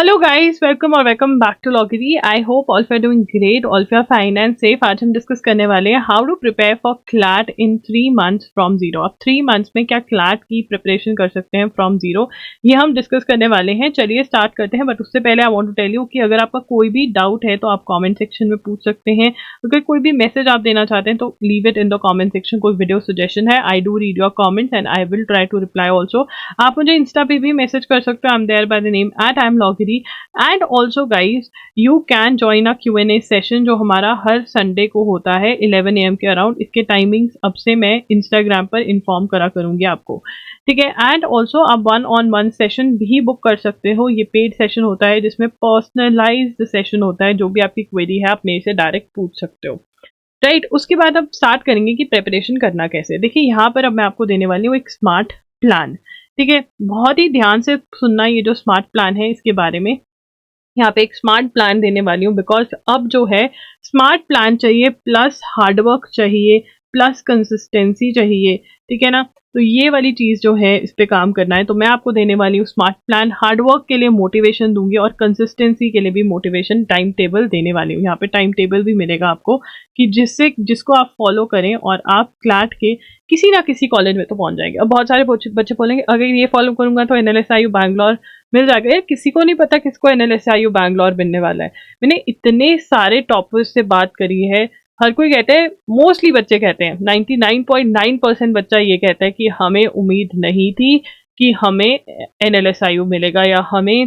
Hello guys, welcome और welcome back to Lawgiri. I hope all of you are doing great, all of you are fine and safe. आज हम discuss करने वाले हैं how to prepare for CLAT in 3 months from zero. आप 3 months में क्या CLAT की प्रिपरेशन कर सकते हैं फ्रॉम जीरो, ये हम डिस्कस करने वाले हैं। चलिए स्टार्ट करते हैं, बट उससे पहले I want to tell you कि अगर आपका कोई भी डाउट है तो आप कॉमेंट सेक्शन में पूछ सकते हैं। अगर कोई भी मैसेज आप देना चाहते हैं तो leave it in the comment section. कोई वीडियो सजेशन है, I do read your comments and I will try to reply also. आप मुझे इंस्टा पे भी मैसेज कर सकते हो, I am there by the name @IamLoggery। And also guys you can join a Q&A session जो हमारा हर संडे को होता है 11 AM के अराउंड। इसके टाइमिंग्स अब से मैं इंस्टाग्राम पर इन्फॉर्म करा करूंगी आपको, ठीक है। एंड ऑल्सो आप 1-on-1 सेशन भी बुक कर सकते हो। ये पेड सेशन होता है जिसमें पर्सनलाइज्ड सेशन होता है। जो भी आपकी क्वेरी है आप मेरे से डायरेक्ट पूछ सकते हो, राइट। उसके बाद अब स्टार्ट करेंगे कि प्रेपरेशन करना कैसे। देखिए यहाँ पर अब मैं आपको देने वाली हूँ एक स्मार्ट प्लान, ठीक है। बहुत ही ध्यान से सुनना ये जो स्मार्ट प्लान है इसके बारे में। यहाँ पे एक स्मार्ट प्लान देने वाली हूँ बिकॉज अब जो है स्मार्ट प्लान चाहिए, प्लस हार्डवर्क चाहिए, प्लस कंसिस्टेंसी चाहिए, ठीक है ना। तो ये वाली चीज जो है इस पे काम करना है, तो मैं आपको देने वाली हूँ स्मार्ट प्लान। हार्डवर्क के लिए मोटिवेशन दूंगी और कंसिस्टेंसी के लिए भी मोटिवेशन, टाइम टेबल देने वाली हूँ। यहाँ पे टाइम टेबल भी मिलेगा आपको कि जिसको आप फॉलो करें और आप क्लैट के किसी ना किसी कॉलेज में तो पहुंच जाएंगे। अब बहुत सारे बच्चे बोलेंगे अगर ये फॉलो करूंगा तो NLSIU बैंगलोर मिल जाएगा। यार किसी को नहीं पता किसको NLSIU बैंगलोर मिलने वाला है। मैंने इतने सारे टॉपर्स से बात करी है, हर कोई कहते हैं, मोस्टली बच्चे कहते हैं, 99.9% बच्चा ये कहता है कि हमें उम्मीद नहीं थी कि हमें NLSIU मिलेगा या हमें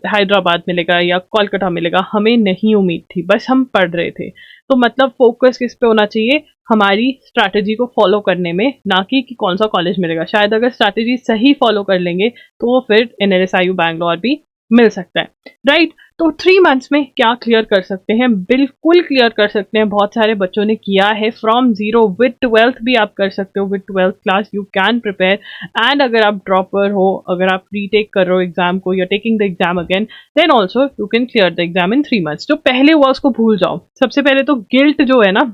हैदराबाद मिलेगा या कोलकाता मिलेगा। हमें नहीं उम्मीद थी, बस हम पढ़ रहे थे। तो मतलब फोकस किस पे होना चाहिए, हमारी स्ट्रैटेजी को फॉलो करने में, ना कि कौन सा कॉलेज मिलेगा। शायद अगर स्ट्रैटेजी सही फॉलो कर लेंगे तो फिर NLSIU बैंगलोर भी मिल सकता है, राइट। तो 3 months में क्या क्लियर कर सकते हैं, बिल्कुल क्लियर कर सकते हैं। बहुत सारे बच्चों ने किया है फ्रॉम जीरो। विद 12th भी आप कर सकते हो, with 12th class you can prepare. And अगर आप ड्रॉपर हो, अगर आप रीटेक कर रहे हो एग्जाम को, या taking the exam again, then also you can clear the exam in 3 months। जो पहले हुआ उसको भूल जाओ। सबसे पहले तो गिल्ट जो है ना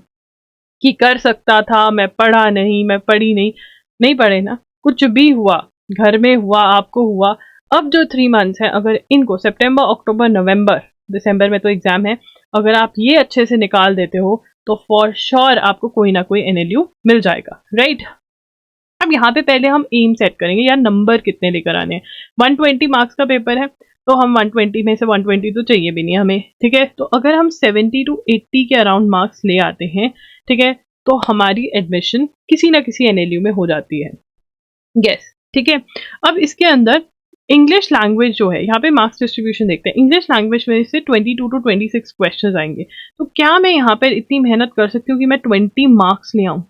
कि कर सकता था, मैं पढ़ा नहीं, मैं पढ़ी नहीं, नहीं पढ़े ना, कुछ भी हुआ, घर में हुआ, आपको हुआ। अब जो 3 months है, अगर इनको सितंबर, अक्टूबर, नवंबर, दिसंबर में तो एग्जाम है, अगर आप ये अच्छे से निकाल देते हो तो फॉर श्योर आपको कोई ना कोई NLU मिल जाएगा, राइट। अब यहाँ पे पहले हम एम सेट करेंगे, यार नंबर कितने लेकर आने हैं। 120 मार्क्स का पेपर है तो हम 120 में से 120 तो चाहिए भी नहीं हमें, ठीक है। तो अगर हम 70 to 80 के अराउंड मार्क्स ले आते हैं, ठीक है, तो हमारी एडमिशन किसी ना किसी NLU में हो जाती है, यस, ठीक है। अब इसके अंदर इंग्लिश लैंग्वेज जो है, यहाँ पे मार्क्स डिस्ट्रीब्यूशन देखते हैं। इंग्लिश लैंग्वेज में से 22 to 26 क्वेश्चन आएंगे। तो क्या मैं यहाँ पर इतनी मेहनत कर सकती हूँ कि मैं 20 मार्क्स ले आऊँ?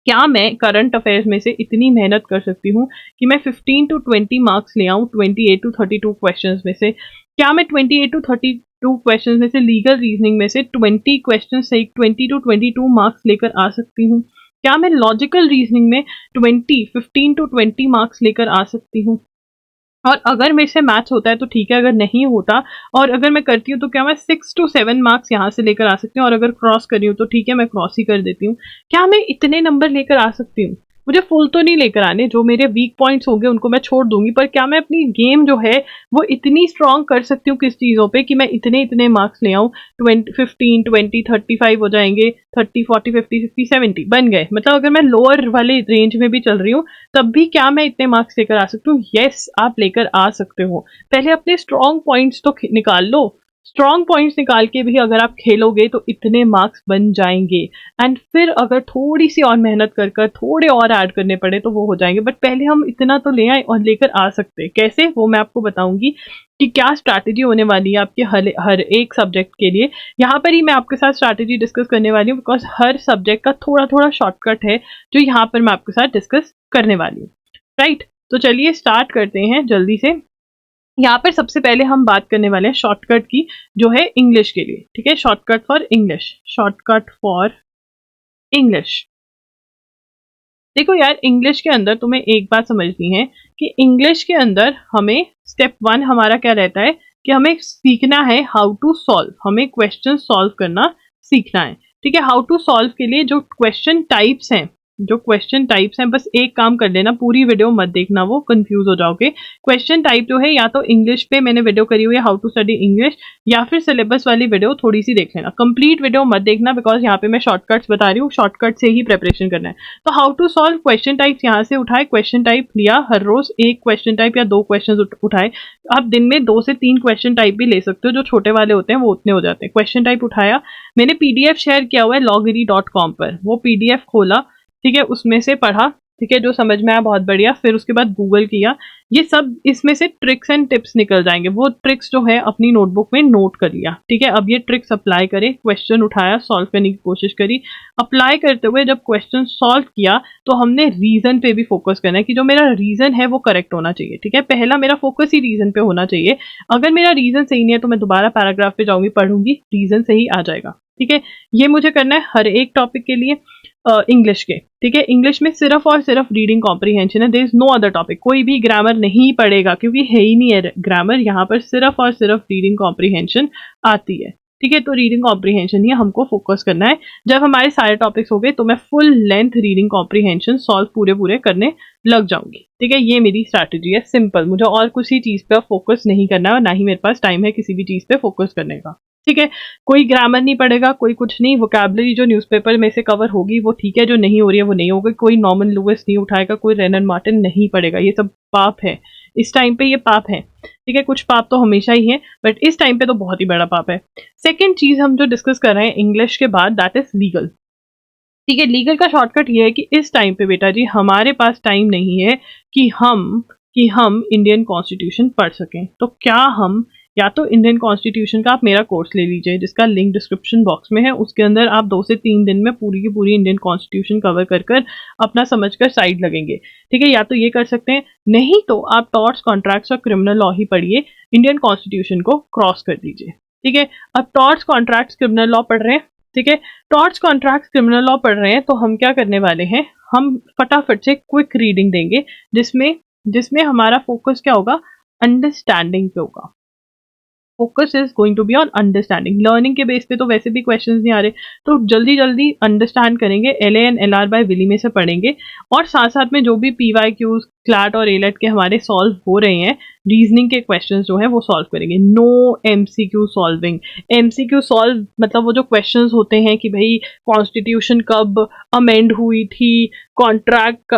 क्या मैं करंट अफेयर्स में से इतनी मेहनत कर सकती हूँ कि मैं 15 to 20 मार्क्स ले आऊँ 28 to 32 क्वेश्चंस में से? क्या मैं 28 to 32 क्वेश्चंस में से लीगल रीजनिंग में से 20 क्वेश्चन से 20 to 22 मार्क्स लेकर आ सकती हूँ? क्या मैं लॉजिकल रीजनिंग में 15 to 20 मार्क्स लेकर आ सकती हूँ? और अगर मेरे से मैथ्स होता है तो ठीक है, अगर नहीं होता और अगर मैं करती हूँ तो क्या मैं 6 to 7 मार्क्स यहाँ से लेकर आ सकती हूँ? और अगर क्रॉस कर रही हूँ तो ठीक है, मैं क्रॉस ही कर देती हूँ। क्या मैं इतने नंबर लेकर आ सकती हूँ? मुझे फुल तो नहीं लेकर आने, जो मेरे वीक पॉइंट्स होंगे उनको मैं छोड़ दूंगी, पर क्या मैं अपनी गेम जो है वो इतनी स्ट्रांग कर सकती हूँ किस चीज़ों पे कि मैं इतने इतने मार्क्स ले आऊँ? 15, 20, 35 हो जाएंगे, 30, 40, 50, 60, 70 बन गए। मतलब अगर मैं लोअर वाले रेंज में भी चल रही हूँ तब भी क्या मैं इतने मार्क्स लेकर आ सकती हूँ? यस, आप लेकर आ सकते हो। पहले अपने स्ट्रॉन्ग पॉइंट्स तो निकाल लो। स्ट्रॉन्ग पॉइंट्स निकाल के भी अगर आप खेलोगे तो इतने मार्क्स बन जाएंगे। एंड फिर अगर थोड़ी सी और मेहनत कर कर थोड़े और ऐड करने पड़े तो वो हो जाएंगे। बट पहले हम इतना तो ले आए और लेकर आ सकते हैं। कैसे, वो मैं आपको बताऊंगी कि क्या स्ट्रैटेजी होने वाली है आपके हर एक सब्जेक्ट के लिए। यहाँ पर ही मैं आपके साथ स्ट्रैटेजी डिस्कस करने वाली हूँ बिकॉज हर सब्जेक्ट का थोड़ा थोड़ा शॉर्टकट है जो यहाँ पर मैं आपके साथ डिस्कस करने वाली हूँ, राइट। तो चलिए स्टार्ट करते हैं जल्दी से। यहाँ पर सबसे पहले हम बात करने वाले हैं शॉर्टकट की, जो है इंग्लिश के लिए, ठीक है। Shortcut for English, shortcut for English. देखो यार, इंग्लिश के अंदर तुम्हें एक बात समझनी है कि इंग्लिश के अंदर हमें स्टेप 1 हमारा क्या रहता है कि हमें सीखना है हाउ टू सॉल्व। हमें क्वेश्चन सॉल्व करना सीखना है, ठीक है। हाउ टू सॉल्व के लिए जो क्वेश्चन टाइप्स हैं जो क्वेश्चन टाइप्स हैं, बस एक काम कर लेना, पूरी वीडियो मत देखना, वो कंफ्यूज हो जाओगे। क्वेश्चन टाइप जो है या तो इंग्लिश पे मैंने वीडियो करी हुई है हाउ टू स्टडी इंग्लिश, या फिर सिलेबस वाली वीडियो थोड़ी सी देख लेना। कंप्लीट वीडियो मत देखना बिकॉज यहाँ पे मैं शॉर्टकट्स बता रही हूँ, शॉर्टकट से ही प्रिपरेशन करना है। तो how to solve question types यहाँ से उठाए, क्वेश्चन टाइप लिया, हर रोज एक क्वेश्चन टाइप या 2 क्वेश्चन उठाए। आप दिन में 2 से 3 क्वेश्चन टाइप भी ले सकते हो, जो छोटे वाले होते हैं वो उतने हो जाते हैं। क्वेश्चन टाइप उठाया, मैंने पीडीएफ शेयर किया हुआ है loggery.com पर, वो पीडीएफ खोला, ठीक है, उसमें से पढ़ा, ठीक है, जो समझ में आया बहुत बढ़िया, फिर उसके बाद गूगल किया, ये सब इसमें से ट्रिक्स एंड टिप्स निकल जाएंगे, वो ट्रिक्स जो है अपनी नोटबुक में नोट कर लिया, ठीक है। अब ये ट्रिक्स अप्लाई करें, क्वेश्चन उठाया, सॉल्व करने की कोशिश करी, अप्लाई करते हुए जब क्वेश्चन सॉल्व किया तो हमने रीजन पे भी फोकस करना है कि जो मेरा रीजन है वो करेक्ट होना चाहिए, ठीक है। पहला मेरा फोकस ही रीजन पे होना चाहिए। अगर मेरा रीजन सही नहीं है तो मैं दोबारा पैराग्राफ पे जाऊंगी, पढ़ूंगी, रीजन सही आ जाएगा, ठीक है। ये मुझे करना है हर एक टॉपिक के लिए। इंग्लिश के, ठीक है, इंग्लिश में सिर्फ और सिर्फ रीडिंग कॉम्प्रीहेंशन है, there is no other topic, कोई भी ग्रामर नहीं पड़ेगा क्योंकि है ही नहीं है ग्रामर, यहाँ पर सिर्फ और सिर्फ रीडिंग कॉम्प्रीहेंशन आती है, ठीक है। तो रीडिंग कॉम्प्रीहेंशन ही हमको फोकस करना है। जब हमारे सारे टॉपिक्स हो गए तो मैं full length reading comprehension solve पूरे करने लग जाऊंगी, ठीक है। ये मेरी स्ट्रैटेजी है, सिंपल, मुझे और किसी चीज पे फोकस नहीं करना है और ना ही मेरे पास टाइम है किसी भी चीज पे फोकस करने का, ठीक है। कोई ग्रामर नहीं पड़ेगा, कोई कुछ नहीं, वोकैबुलरी जो न्यूज़पेपर में से कवर होगी वो ठीक है, जो नहीं हो रही है वो नहीं होगी, कोई नॉर्मन लुइस नहीं उठाएगा, कोई रेनन मार्टिन नहीं पड़ेगा, ये सब पाप है इस टाइम पे, ये पाप है, ठीक है। कुछ पाप तो हमेशा ही है बट इस टाइम पे तो बहुत ही बड़ा पाप है। सेकेंड चीज हम जो डिस्कस कर रहे हैं इंग्लिश के बाद, दैट इज लीगल, ठीक है। लीगल का शॉर्टकट ये है कि इस टाइम पे बेटा जी हमारे पास टाइम नहीं है कि हम इंडियन कॉन्स्टिट्यूशन पढ़ सकें। तो क्या हम या तो इंडियन कॉन्स्टिट्यूशन का आप मेरा कोर्स ले लीजिए जिसका लिंक डिस्क्रिप्शन बॉक्स में है, उसके अंदर आप 2 से 3 दिन में पूरी की पूरी इंडियन कॉन्स्टिट्यूशन कवर कर अपना समझकर साइड लगेंगे, ठीक है। या तो ये कर सकते हैं, नहीं तो आप टॉर्ट्स, कॉन्ट्रैक्ट्स और क्रिमिनल लॉ ही पढ़िए, इंडियन कॉन्स्टिट्यूशन को क्रॉस कर दीजिए, ठीक है। अब टॉर्ट्स, कॉन्ट्रैक्ट्स, क्रिमिनल लॉ पढ़ रहे हैं, ठीक है, टॉर्ट्स, कॉन्ट्रैक्ट्स, क्रिमिनल लॉ पढ़ रहे हैं तो हम क्या करने वाले हैं, हम फटाफट से क्विक रीडिंग देंगे जिसमें हमारा फोकस क्या होगा, अंडरस्टैंडिंग पे होगा। Focus is going to be on understanding. Learning के बेस पे तो वैसे भी क्वेश्चंस नहीं आ रहे, तो जल्दी जल्दी अंडरस्टैंड करेंगे, LA and LR by Wiley में से पढ़ेंगे और साथ साथ में जो भी PYQs, क्लैट और एलेट के हमारे सॉल्व हो रहे हैं, रीजनिंग के क्वेश्चंस जो है वो सॉल्व करेंगे। No MCQ solving. MCQ solve मतलब वो जो क्वेश्चंस होते हैं कि भाई कॉन्स्टिट्यूशन कब अमेंड हुई थी, कॉन्ट्रैक्ट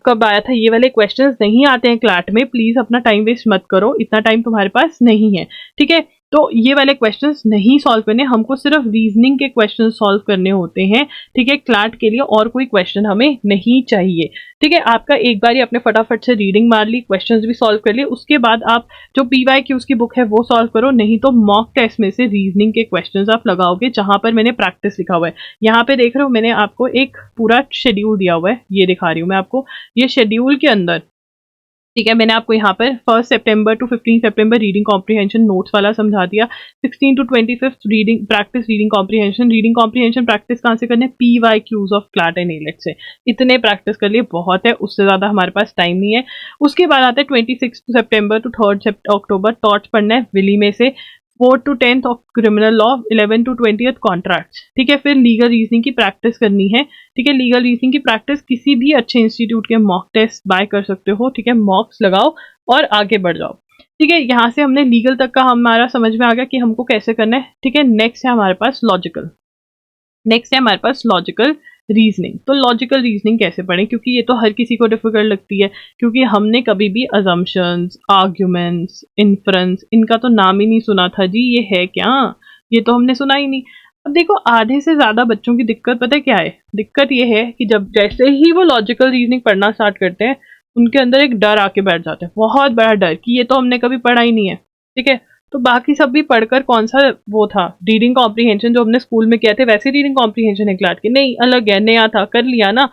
कब आया था, ये वाले क्वेश्चंस नहीं आते हैं क्लैट में। प्लीज अपना टाइम वेस्ट मत करो, इतना टाइम तुम्हारे पास नहीं है, ठीक है। तो ये वाले क्वेश्चंस नहीं सॉल्व करने, हमको सिर्फ रीजनिंग के क्वेश्चन सॉल्व करने होते हैं, ठीक है। क्लैट के लिए और कोई क्वेश्चन हमें नहीं चाहिए, ठीक है। आपका एक बार ही आपने फटाफट से रीडिंग मार ली, क्वेश्चंस भी सॉल्व कर लिए, उसके बाद आप जो PYQs की बुक है वो सॉल्व करो, नहीं तो मॉक टेस्ट में से रीजनिंग के क्वेश्चंस आप लगाओगे जहां पर मैंने प्रैक्टिस लिखा हुआ है। यहाँ पे देख रहे हो मैंने आपको एक पूरा शेड्यूल दिया हुआ है, ये दिखा रही हूँ मैं आपको, ये शेड्यूल के अंदर, ठीक है, मैंने आपको यहाँ पर 1 सितंबर to 15 September reading comprehension notes वाला समझा दिया, 16 to 25 reading practice reading comprehension practice कहाँ से करने, PYQs of CLAT and AILET से। इतने प्रैक्टिस कर लिए बहुत है, उससे ज्यादा हमारे पास टाइम नहीं है। उसके बाद आता है 26 सितंबर to 3 अक्टूबर टॉर्च पढ़ना है विली में से, 4 to 10 of criminal law, 11 to 20 contracts, ठीक है। फिर लीगल रीजनिंग की प्रैक्टिस करनी है, ठीक है। लीगल रीजनिंग की प्रैक्टिस किसी भी अच्छे इंस्टीट्यूट के मॉक टेस्ट बाय कर सकते हो, ठीक है। मॉक्स लगाओ और आगे बढ़ जाओ, ठीक है। यहाँ से हमने लीगल तक का हमारा समझ में आ गया कि हमको कैसे करना है, ठीक है। नेक्स्ट है हमारे पास लॉजिकल रीजनिंग। तो लॉजिकल रीजनिंग कैसे पढ़ें, क्योंकि ये तो हर किसी को डिफिकल्ट लगती है, क्योंकि हमने कभी भी अजम्पशंस, आर्ग्यूमेंट्स, इन्फ्रेंस, इनका तो नाम ही नहीं सुना था जी, ये है क्या, ये तो हमने सुना ही नहीं। अब देखो आधे से ज्यादा बच्चों की दिक्कत पता है क्या है, दिक्कत ये है कि जब जैसे ही वो लॉजिकल रीजनिंग पढ़ना स्टार्ट करते हैं उनके अंदर एक डर आके बैठ जाता है, बहुत बड़ा डर, कि ये तो हमने कभी पढ़ा ही नहीं है, ठीक है। तो बाकी सब भी पढ़कर कौन सा वो था, रीडिंग कॉम्प्रीहेंशन जो हमने स्कूल में किया थे वैसे रीडिंग कॉम्प्रीहेंशन है क्लैट के, नहीं अलग है, नया था, कर लिया ना।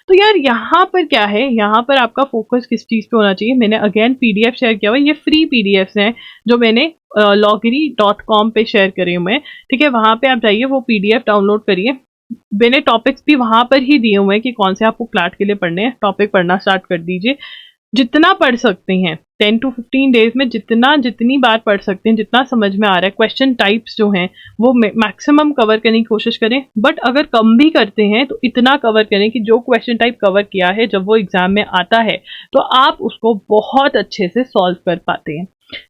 तो यार यहाँ पर क्या है, यहाँ पर आपका फोकस किस चीज पे होना चाहिए। मैंने अगेन PDF शेयर किया हुआ है, ये फ्री PDFs हैं जो मैंने loggery.com पे शेयर करे हुए हैं, ठीक है। वहां पे आप जाइए, वो PDF डाउनलोड करिए, मैंने टॉपिक्स भी वहां पर ही दिए हुए हैं कि कौन से आपको क्लैट के लिए पढ़ने हैं, टॉपिक पढ़ना स्टार्ट कर दीजिए। जितना पढ़ सकते हैं 10 to 15 डेज में, जितनी बार पढ़ सकते हैं, जितना समझ में आ रहा है, क्वेश्चन टाइप्स जो हैं वो मैक्सिमम कवर करने की कोशिश करें। बट अगर कम भी करते हैं तो इतना कवर करें कि जो क्वेश्चन टाइप कवर किया है जब वो एग्जाम में आता है तो आप उसको बहुत अच्छे से सॉल्व कर पाते हैं,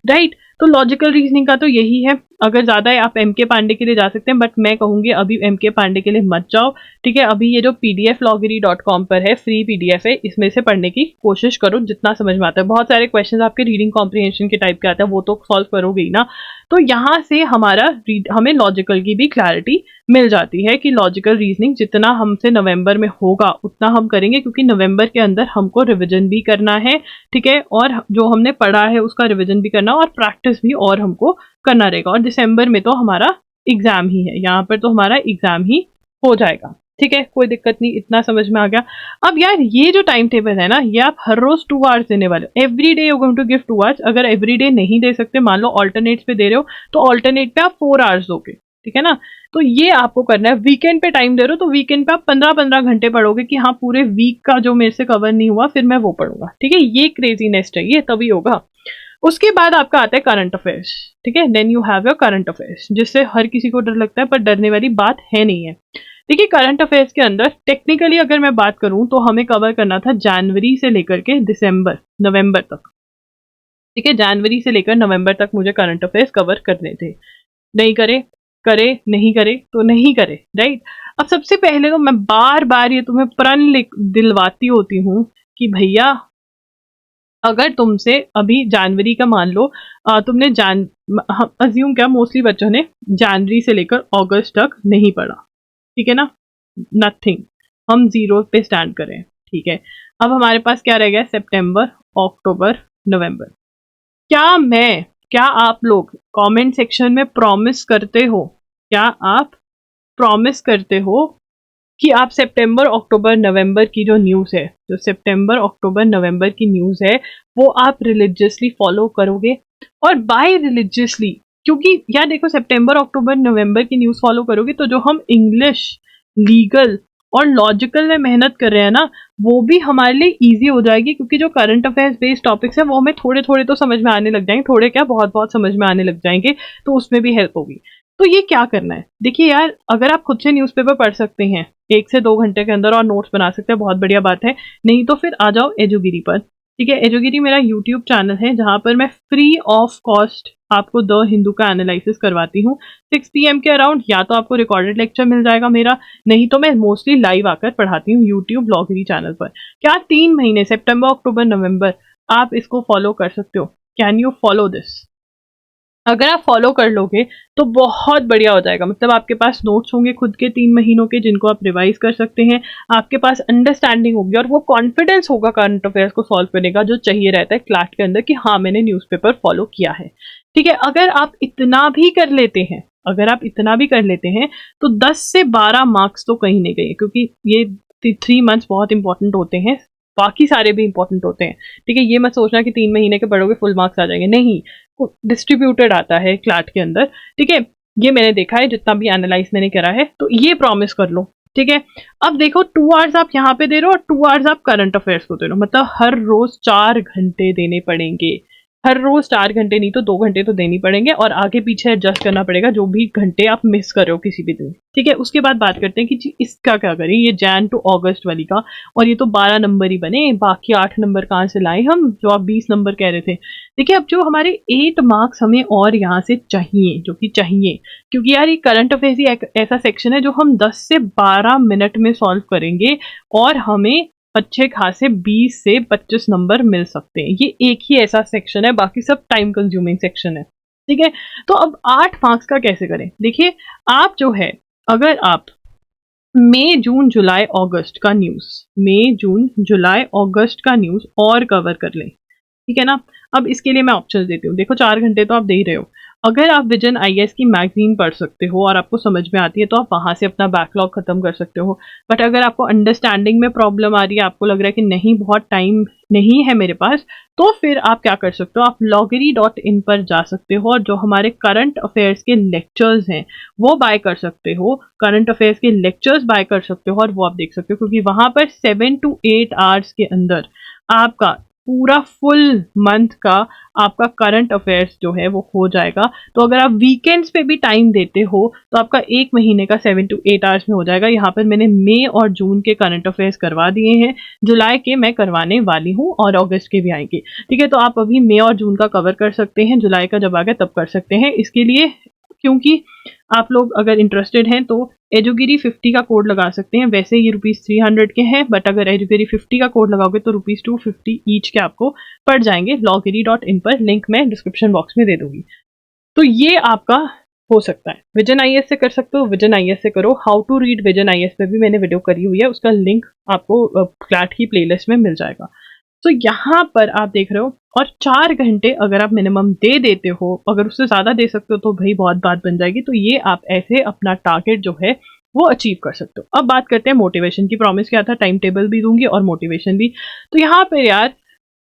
राइट। तो लॉजिकल रीजनिंग का तो यही है। अगर ज़्यादा है आप एमके पांडे के लिए जा सकते हैं, बट मैं कहूँगी अभी एमके पांडे के लिए मत जाओ, ठीक है। अभी ये जो pdfloggery.com पर है, फ्री पीडीएफ है, इसमें से पढ़ने की कोशिश करो जितना समझ में आता है। बहुत सारे क्वेश्चन आपके रीडिंग कॉम्प्रिहेंशन के टाइप के आते हैं, वो तो सॉल्व करोगे ही ना। तो यहाँ से हमें लॉजिकल की भी क्लैरिटी मिल जाती है कि लॉजिकल रीजनिंग जितना हमसे नवंबर में होगा उतना हम करेंगे, क्योंकि नवंबर के अंदर हमको रिविजन भी करना है, ठीक है, और जो हमने पढ़ा है उसका रिविजन भी करना और प्रैक्टिस भी और हमको करना रहेगा। और दिसंबर में तो हमारा एग्जाम ही है, यहाँ पर तो हमारा एग्जाम ही हो जाएगा, ठीक है, कोई दिक्कत नहीं, इतना समझ में आ गया। अब यार ये जो टाइम टेबल है ना, ये आप हर रोज 2 आवर्स देने वाले हो, every day you going to give 2 hours. अगर एवरी डे नहीं दे सकते, मान लो ऑल्टरनेट पे दे रहे हो, तो ऑल्टरनेट पे आप 4 आवर्स दोगे, ठीक है ना। तो ये आपको करना है। वीकेंड पे टाइम दे रहे हो तो वीकेंड पे आप 15-15 घंटे पढ़ोगे कि हाँ पूरे वीक का जो मेरे से कवर नहीं हुआ फिर मैं वो पढ़ूंगा, ठीक है। ये क्रेजीनेस चाहिए तभी होगा। उसके बाद आपका आता है करंट अफेयर्स, ठीक है। Then you have your current affairs, जिससे हर किसी को डर लगता है, पर डरने वाली बात है नहीं है। देखिए करंट अफेयर्स के अंदर टेक्निकली अगर मैं बात करूं तो हमें कवर करना था जनवरी से लेकर के नवंबर तक, ठीक है। जनवरी से लेकर नवंबर तक मुझे करंट अफेयर्स कवर करने थे। नहीं करे, नहीं करे तो नहीं करे, राइट। अब सबसे पहले तो मैं बार बार ये तुम्हें प्रण दिलवाती होती हूँ कि भैया अगर तुमसे अभी जनवरी का मान लो तुमने अज्यूम क्या मोस्टली बच्चों ने जनवरी से लेकर अगस्त तक नहीं पढ़ा, ठीक है ना, नथिंग, हम 0 पे स्टैंड करें, ठीक है। अब हमारे पास क्या रह गया, सितंबर, अक्टूबर, नवंबर। क्या आप लोग कमेंट सेक्शन में प्रॉमिस करते हो, क्या आप प्रॉमिस करते हो कि आप सितंबर, अक्टूबर, नवंबर की जो न्यूज़ है, जो सितंबर, अक्टूबर, नवंबर की न्यूज़ है, वो आप रिलीजियसली फॉलो करोगे। और बाय रिलीजियसली, क्योंकि यार देखो सितंबर, अक्टूबर, नवंबर की न्यूज़ फॉलो करोगे तो जो हम इंग्लिश, लीगल और लॉजिकल में मेहनत कर रहे हैं ना, वो भी हमारे लिए इजी हो जाएगी, क्योंकि जो करंट अफेयर्स बेस्ड टॉपिक्स है वो हमें थोड़े थोड़े तो समझ में आने लग जाएंगे, थोड़े क्या बहुत बहुत समझ में आने लग जाएंगे, तो उसमें भी हेल्प होगी। तो ये क्या करना है, देखिए यार अगर आप खुद से न्यूज़पेपर पढ़ सकते हैं 1 से 2 घंटे के अंदर और नोट्स बना सकते हैं, बहुत बढ़िया बात है। नहीं तो फिर आ जाओ एजुगिरी पर, ठीक है। एजुगिरी मेरा यूट्यूब चैनल है जहाँ पर मैं फ्री ऑफ कॉस्ट आपको द हिंदू का एनालिसिस करवाती हूँ 6 PM के अराउंड। या तो आपको रिकॉर्डेड लेक्चर मिल जाएगा मेरा, नहीं तो मैं मोस्टली लाइव आकर पढ़ाती हूँ यूट्यूब ब्लॉगरी चैनल पर। क्या 3 महीने सितंबर, अक्टूबर, नवंबर आप इसको फॉलो कर सकते हो? Can you follow this? अगर आप फॉलो कर लोगे तो बहुत बढ़िया हो जाएगा। मतलब आपके पास नोट्स होंगे खुद के 3 महीनों के, जिनको आप रिवाइज कर सकते हैं। आपके पास अंडरस्टैंडिंग होगी और वो कॉन्फिडेंस होगा करंट अफेयर्स को सॉल्व करने का, जो चाहिए रहता है क्लास के अंदर कि हाँ मैंने न्यूज़पेपर फॉलो किया है, ठीक है। अगर आप इतना भी कर लेते हैं तो 10 से 12 मार्क्स तो कहीं नहीं गए, क्योंकि ये 3 मंथ्स बहुत इंपॉर्टेंट होते हैं, बाकी सारे भी इंपॉर्टेंट होते हैं, ठीक है। ये मत सोचना कि 3 महीने के पढ़ोगे फुल मार्क्स आ जाएंगे, नहीं, डिस्ट्रीब्यूटेड आता है क्लाट के अंदर, ठीक है। ये मैंने देखा है जितना भी एनालाइज मैंने करा है, तो ये प्रॉमिस कर लो, ठीक है। अब देखो 2 आवर्स आप यहाँ पे दे रहे हो और 2 आवर्स आप करंट अफेयर्स को दे रहे हो, मतलब हर रोज 4 घंटे देने पड़ेंगे। हर रोज 4 घंटे नहीं तो 2 घंटे तो देनी पड़ेंगे, और आगे पीछे एडजस्ट करना पड़ेगा जो भी घंटे आप मिस कर रहे हो किसी भी दिन, ठीक है। उसके बाद बात करते हैं कि जी इसका क्या करें, ये जैन टू अगस्त वाली का, और ये तो 12 नंबर ही बने, बाकी 8 नंबर कहाँ से लाए हम, जो आप 20 नंबर कह रहे थे। देखिए अब जो हमारे 8 मार्क्स हमें और यहाँ से चाहिए, जो कि चाहिए, क्योंकि यार ये करंट अफेयर्स ही ऐसा सेक्शन है जो हम 10 से 12 मिनट में सॉल्व करेंगे और हमें अच्छे खासे 20 से 25 नंबर मिल सकते हैं। ये एक ही ऐसा सेक्शन है, बाकी सब टाइम कंज्यूमिंग सेक्शन है, ठीक है। तो अब 8 मार्क्स का कैसे करें? देखिए आप जो है, अगर आप मई, जून, जुलाई, अगस्त का न्यूज़ और कवर कर लें, ठीक है ना। अब इसके लिए मैं ऑप्शन देती हूँ। देखो 4 घंटे तो आप दे ही रहे हो। अगर आप विजन आईएएस की मैगजीन पढ़ सकते हो और आपको समझ में आती है तो आप वहाँ से अपना बैकलॉग खत्म कर सकते हो। बट अगर आपको अंडरस्टैंडिंग में प्रॉब्लम आ रही है, आपको लग रहा है कि नहीं बहुत टाइम नहीं है मेरे पास, तो फिर आप क्या कर सकते हो, आप loggery.in पर जा सकते हो और जो हमारे करंट अफेयर्स के लेक्चर्स हैं वो बाय कर सकते हो। करंट अफेयर्स के लेक्चर्स बाय कर सकते हो और वो आप देख सकते हो, क्योंकि वहाँ पर 7 to 8 आवर्स के अंदर आपका पूरा फुल मंथ का आपका करंट अफेयर्स जो है वो हो जाएगा। तो अगर आप वीकेंड्स पे भी टाइम देते हो तो आपका 1 महीने का 7 to 8 आवर्स में हो जाएगा। यहाँ पर मैंने मई और जून के करंट अफेयर्स करवा दिए हैं, जुलाई के मैं करवाने वाली हूँ और अगस्त के भी आएंगे। ठीक है, तो आप अभी मई और जून का कवर कर सकते हैं, जुलाई का जब आ गया तब कर सकते हैं। इसके लिए क्योंकि आप लोग अगर इंटरेस्टेड हैं तो एजुगिरी 50 का कोड लगा सकते हैं। वैसे ये ₹300 के हैं, बट अगर एजुगिरी 50 का कोड लगाओगे तो ₹250 ईच के आपको पड़ जाएंगे। loggery.in पर लिंक मैं डिस्क्रिप्शन बॉक्स में दे दूंगी। तो ये आपका हो सकता है। विजन आईएएस से कर सकते हो, विजन आईएएस से करो। How to read vision IAS पे भी मैंने वीडियो करी हुई है, उसका लिंक आपको क्लैट की प्लेलिस्ट में मिल जाएगा। तो यहाँ पर आप देख रहे हो, और 4 घंटे अगर आप मिनिमम दे देते हो, अगर उससे ज़्यादा दे सकते हो तो भाई बहुत बात बन जाएगी। तो ये आप ऐसे अपना टारगेट जो है वो अचीव कर सकते हो। अब बात करते हैं मोटिवेशन की। प्रॉमिस क्या था, टाइम टेबल भी दूंगी और मोटिवेशन भी। तो यहाँ पे यार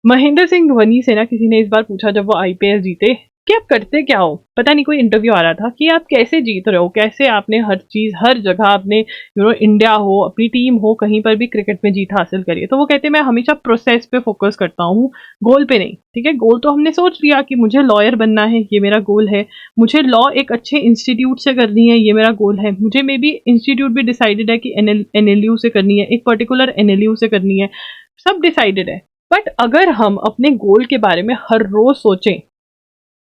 महेंद्र सिंह धोनी से ना किसी ने इस बार पूछा जब वो आईपीएल जीते कि आप करते क्या हो, पता नहीं कोई इंटरव्यू आ रहा था कि आप कैसे जीत रहे हो, कैसे आपने हर चीज हर जगह आपने इंडिया हो, अपनी टीम हो, कहीं पर भी क्रिकेट में जीत हासिल करी है। तो वो कहते हैं मैं हमेशा प्रोसेस पे फोकस करता हूँ, गोल पे नहीं। ठीक है, गोल तो हमने सोच लिया कि मुझे लॉयर बनना है, ये मेरा गोल है, मुझे लॉ एक अच्छे इंस्टीट्यूट से करनी है, ये मेरा गोल है, मुझे मे बी इंस्टीट्यूट भी डिसाइडेड है कि एनएलयू से करनी है, एक पर्टिकुलर एनएलयू से करनी है, सब डिसाइडेड है। बट अगर हम अपने गोल के बारे में हर रोज सोचें,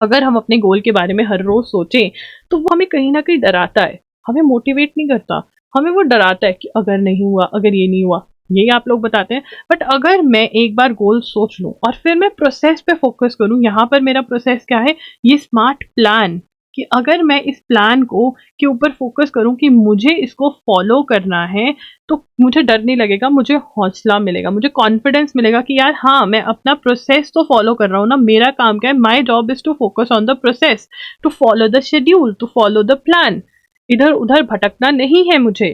अगर हम अपने गोल के बारे में हर रोज सोचें तो वो हमें कहीं ना कहीं डराता है, हमें मोटिवेट नहीं करता, हमें वो डराता है कि अगर नहीं हुआ, अगर ये नहीं हुआ, यही आप लोग बताते हैं। बट अगर मैं एक बार गोल सोच लूं और फिर मैं प्रोसेस पे फोकस करूं, यहाँ पर मेरा प्रोसेस क्या है, ये स्मार्ट प्लान, कि अगर मैं इस प्लान को के ऊपर फोकस करूं कि मुझे इसको फॉलो करना है, तो मुझे डर नहीं लगेगा, मुझे हौसला मिलेगा, मुझे कॉन्फिडेंस मिलेगा कि यार हाँ मैं अपना प्रोसेस तो फॉलो कर रहा हूँ ना। मेरा काम क्या है, my job is to focus on the process, to follow the schedule, to follow the plan. इधर उधर भटकना नहीं है मुझे।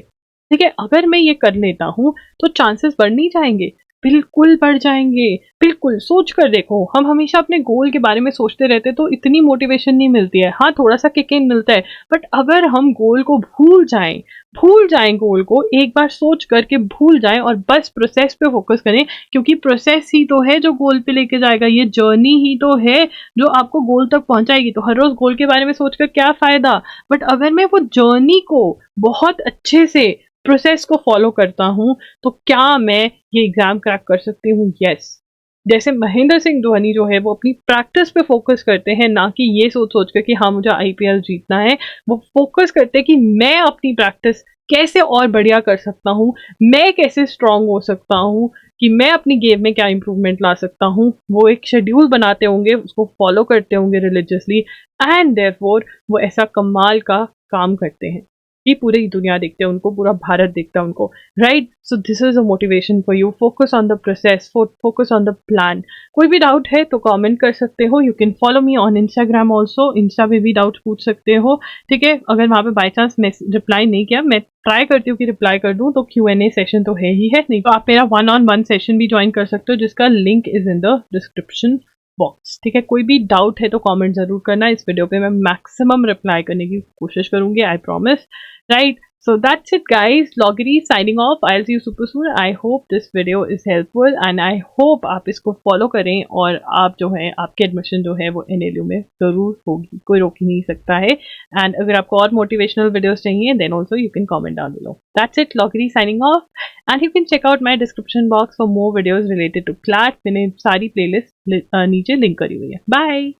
ठीक है, अगर मैं ये कर लेता हूँ तो चांसेस बढ़ नहीं जाएंगे, बिल्कुल बढ़ जाएंगे। बिल्कुल सोच कर देखो, हम हमेशा अपने गोल के बारे में सोचते रहते तो इतनी मोटिवेशन नहीं मिलती है। हाँ थोड़ा सा किक इन मिलता है, बट अगर हम गोल को भूल जाएं गोल को एक बार सोच करके भूल जाएं और बस प्रोसेस पे फोकस करें, क्योंकि प्रोसेस ही तो है जो गोल पे लेके जाएगा, ये जर्नी ही तो है जो आपको गोल तक पहुंचाएगी। तो हर रोज गोल के बारे में सोचकर क्या फायदा, बट अगर मैं वो जर्नी को बहुत अच्छे से प्रोसेस को फॉलो करता हूँ तो क्या मैं ये एग्जाम क्रैक कर सकती हूँ। यस, जैसे महेंद्र सिंह धोनी जो है वो अपनी प्रैक्टिस पे फोकस करते हैं, ना कि ये सोच सोच कर कि हाँ मुझे आईपीएल जीतना है। वो फोकस करते हैं कि मैं अपनी प्रैक्टिस कैसे और बढ़िया कर सकता हूँ, मैं कैसे स्ट्रांग हो सकता हूँ, कि मैं अपनी गेम में क्या इंप्रूवमेंट ला सकता हूँ। वो एक शेड्यूल बनाते होंगे, उसको फॉलो करते होंगे रिलीजियसली, एंड देयरफॉर वो ऐसा कमाल का काम करते हैं कि पूरी दुनिया देखते हैं उनको, पूरा भारत देखता है उनको, right. So this is a motivation for you, focus on the process, focus on the plan. कोई भी डाउट है तो कमेंट कर सकते हो, you can follow me on Instagram also, Insta पे भी डाउट पूछ सकते हो। ठीक है, अगर वहाँ पे बाई चांस मैं रिप्लाई नहीं किया, मैं ट्राई करती हूँ कि रिप्लाई कर दूँ, तो Q&A सेशन तो है ही है, नहीं तो आप मेरा 1-on-1 सेशन भी ज्वाइन कर सकते हो, जिसका link is in the description box. ठीक है, कोई भी डाउट है तो कमेंट जरूर करना, इस वीडियो पे मैं मैक्सिमम रिप्लाई करने की कोशिश करूंगी, I promise, right. So that's it guys, Loggery signing off. I'll see you super soon. I hope this video is helpful and I hope आप इसको फॉलो करें और आप जो है आपके एडमिशन जो है वो NLU में जरूर होगी, कोई रोक ही नहीं सकता है। एंड अगर आपको और मोटिवेशनल वीडियोस चाहिए then also you can comment down below. That's it, Loggery signing off and you can check out my description box for more videos related to CLAT। मैंने सारी प्लेलिस्ट नीचे लिंक करी हुई है। बाय।